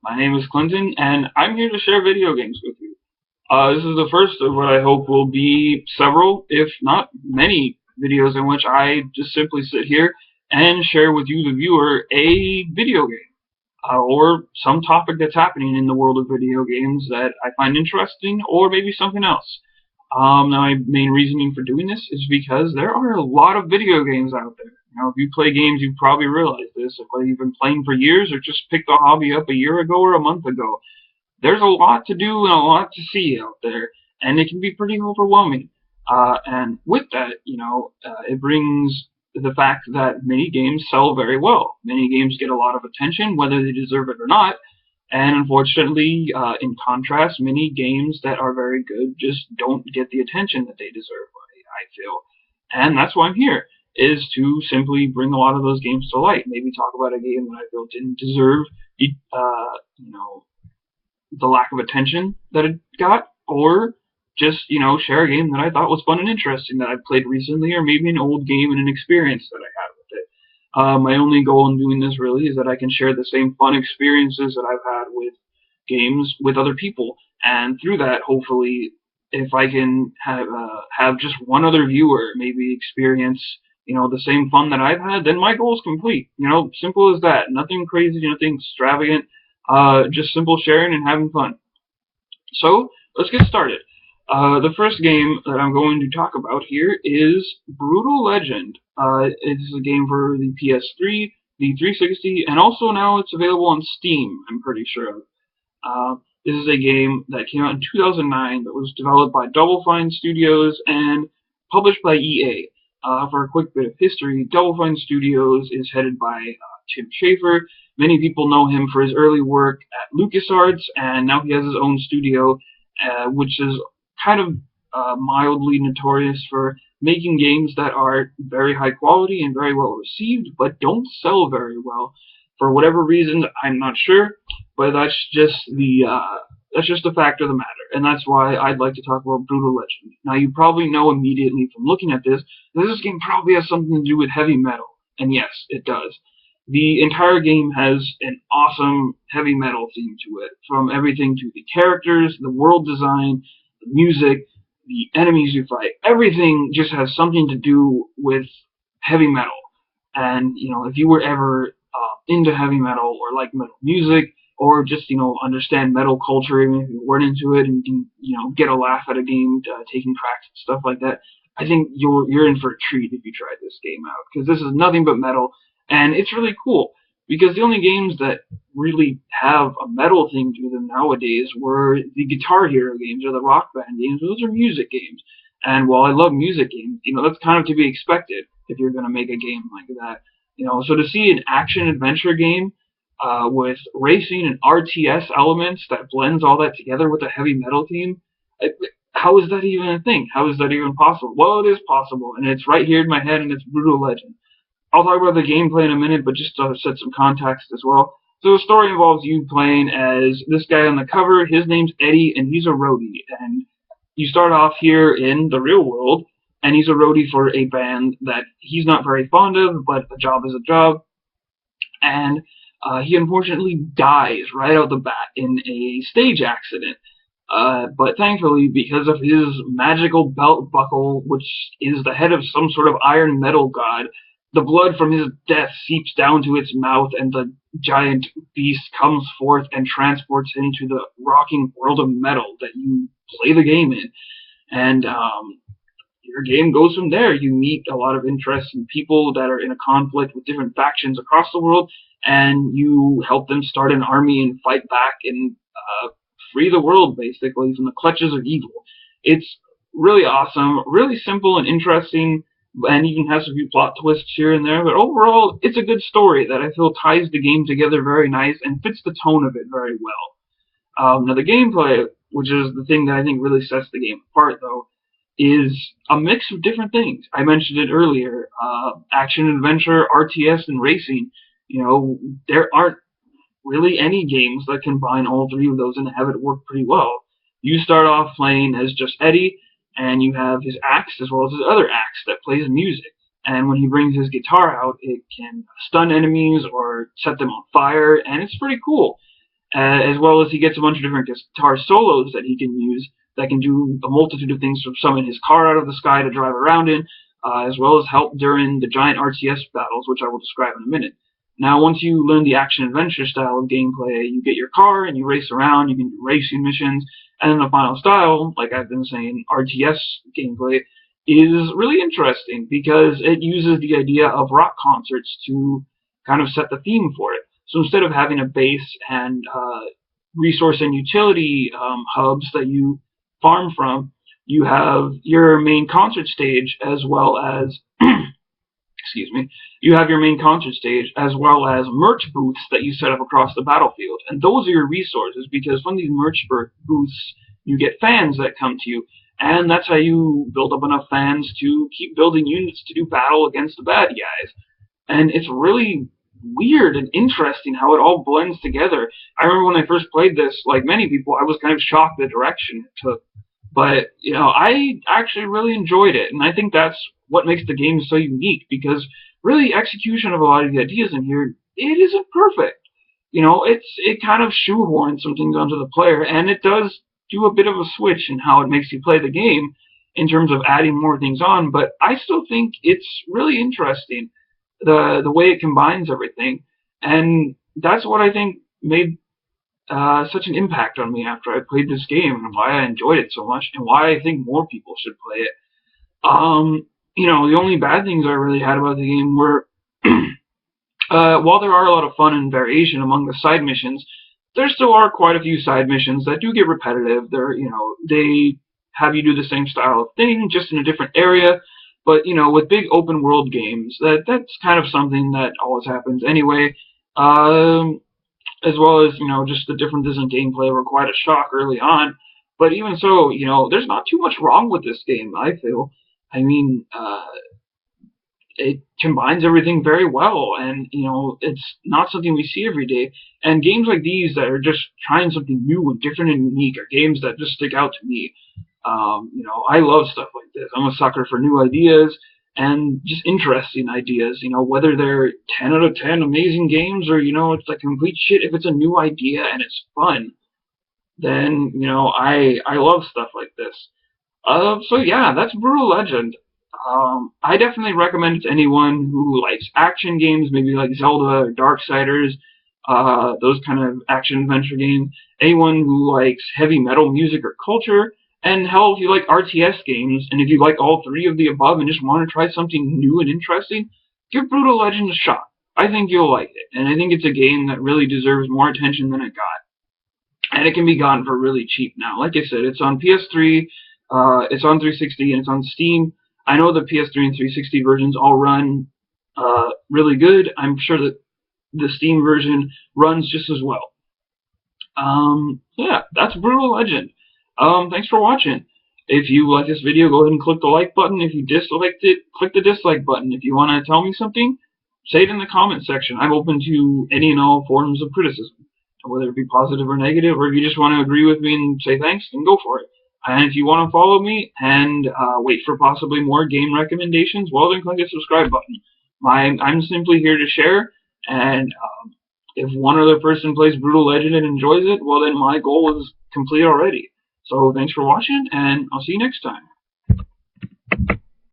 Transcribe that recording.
My name is Clinton, and I'm here to share video games with you. This is the first of what I hope will be several, if not many, videos in which I just simply sit here and share with you, the viewer, a video game or some topic that's happening in the world of video games that I find interesting, or maybe something else. Now, my main reasoning for doing this is because there are a lot of video games out there. If you play games, you've probably realized this. Whether you've been playing for years or just picked the hobby up a year ago or a month ago, there's a lot to do and a lot to see out there, and it can be pretty overwhelming. And with that, it brings the fact that many games sell very well. Many games get a lot of attention, whether they deserve it or not. And unfortunately, in contrast, many games that are very good just don't get the attention that they deserve, I feel. And that's why I'm here, is to simply bring a lot of those games to light. Maybe talk about a game that I feel didn't deserve the lack of attention that it got, or just share a game that I thought was fun and interesting that I played recently, or maybe an old game and an experience that I had with it. My only goal in doing this really is that I can share the same fun experiences that I've had with games with other people, and through that, hopefully, if I can have just one other viewer maybe experience the same fun that I've had, then my goal is complete. Simple as that. Nothing crazy, nothing extravagant. Just simple sharing and having fun. So let's get started. The first game that I'm going to talk about here is Brutal Legend. It's a game for the PS3, the 360, and also now it's available on Steam, I'm pretty sure. This is a game that came out in 2009 that was developed by Double Fine Studios and published by EA. For a quick bit of history, Double Fine Studios is headed by Tim Schafer. Many people know him for his early work at LucasArts, and now he has his own studio, which is kind of mildly notorious for making games that are very high quality and very well received, but don't sell very well. For whatever reason, I'm not sure, but that's just the fact of the matter, and that's why I'd like to talk about Brutal Legend. Now, you probably know immediately from looking at this that this game probably has something to do with heavy metal, and yes, it does. The entire game has an awesome heavy metal theme to it, from everything to the characters, the world design, the music, the enemies you fight. Everything just has something to do with heavy metal. And, if you were ever into heavy metal or like metal music, or just, understand metal culture, even if you weren't into it and can, get a laugh at a game, taking tracks and stuff like that, I think you're in for a treat if you try this game out, because this is nothing but metal. And it's really cool, because the only games that really have a metal thing to them nowadays were the Guitar Hero games or the Rock Band games. Those are music games. And while I love music games, that's kind of to be expected if you're going to make a game like that. So to see an action-adventure game with racing and RTS elements that blends all that together with a heavy metal theme, how is that even a thing? How is that even possible? Well, it is possible, and it's right here in my head, and it's Brutal Legend. I'll talk about the gameplay in a minute, but just to set some context as well. So the story involves you playing as this guy on the cover. His name's Eddie, and he's a roadie. And you start off here in the real world, and he's a roadie for a band that he's not very fond of, but a job is a job. And he unfortunately dies right out the bat in a stage accident. But thankfully, because of his magical belt buckle, which is the head of some sort of iron metal god, the blood from his death seeps down to its mouth, and the giant beast comes forth and transports him to the rocking world of metal that you play the game in. And your game goes from there. You meet a lot of interesting people that are in a conflict with different factions across the world, and you help them start an army and fight back and free the world, basically, from the clutches of evil. It's really awesome, really simple and interesting, and even has a few plot twists here and there, but overall, it's a good story that I feel ties the game together very nice and fits the tone of it very well. Now, the gameplay, which is the thing that I think really sets the game apart, though, is a mix of different things. I mentioned it earlier, action, adventure, RTS, and racing. There aren't really any games that combine all three of those and have it work pretty well. You start off playing as just Eddie, and you have his axe as well as his other axe that plays music. And when he brings his guitar out, it can stun enemies or set them on fire, and it's pretty cool. as well as he gets a bunch of different guitar solos that he can use that can do a multitude of things, from summon his car out of the sky to drive around in, as well as help during the giant RTS battles, which I will describe in a minute. Now, once you learn the action-adventure style of gameplay, you get your car and you race around, you can do racing missions, and then the final style, like I've been saying, RTS gameplay, is really interesting because it uses the idea of rock concerts to kind of set the theme for it. So instead of having a base and resource and utility hubs that you farm from, you have your main concert stage as well as excuse me, you have your main concert stage as well as merch booths that you set up across the battlefield. And those are your resources, because from these merch booths, you get fans that come to you. And that's how you build up enough fans to keep building units to do battle against the bad guys. And it's really weird and interesting how it all blends together. I remember when I first played this, like many people, I was kind of shocked the direction it took. But, I actually really enjoyed it, and I think that's what makes the game so unique, because really execution of a lot of the ideas in here, it isn't perfect. It kind of shoehorns some things onto the player, and it does do a bit of a switch in how it makes you play the game in terms of adding more things on, but I still think it's really interesting, the way it combines everything, and that's what I think made such an impact on me after I played this game, and why I enjoyed it so much, and why I think more people should play it. The only bad things I really had about the game were, while there are a lot of fun and variation among the side missions, there still are quite a few side missions that do get repetitive. They have you do the same style of thing, just in a different area. But, with big open world games, that's kind of something that always happens anyway. As well as, just the differences in gameplay were quite a shock early on. But even so, there's not too much wrong with this game, I feel. I mean, it combines everything very well, and, it's not something we see every day. And games like these that are just trying something new and different and unique are games that just stick out to me. I love stuff like this. I'm a sucker for new ideas and just interesting ideas, whether they're 10 out of 10 amazing games or, it's like complete shit. If it's a new idea and it's fun, then, I love stuff like this. So yeah, that's Brutal Legend. I definitely recommend it to anyone who likes action games, maybe like Zelda or Darksiders, those kind of action-adventure games. Anyone who likes heavy metal music or culture. And hell, if you like RTS games, and if you like all three of the above and just want to try something new and interesting, give Brutal Legend a shot. I think you'll like it, and I think it's a game that really deserves more attention than it got. And it can be gotten for really cheap now. Like I said, it's on PS3, it's on 360, and it's on Steam. I know the PS3 and 360 versions all run really good. I'm sure that the Steam version runs just as well. Yeah, that's Brutal Legend. Thanks for watching. If you like this video, go ahead and click the like button. If you disliked it, click the dislike button. If you want to tell me something, say it in the comment section. I'm open to any and all forms of criticism, whether it be positive or negative, or if you just want to agree with me and say thanks, then go for it. And if you want to follow me and wait for possibly more game recommendations, well, then click the subscribe button. I'm simply here to share, and if one other person plays Brutal Legend and enjoys it, well, then my goal is complete already. So thanks for watching, and I'll see you next time.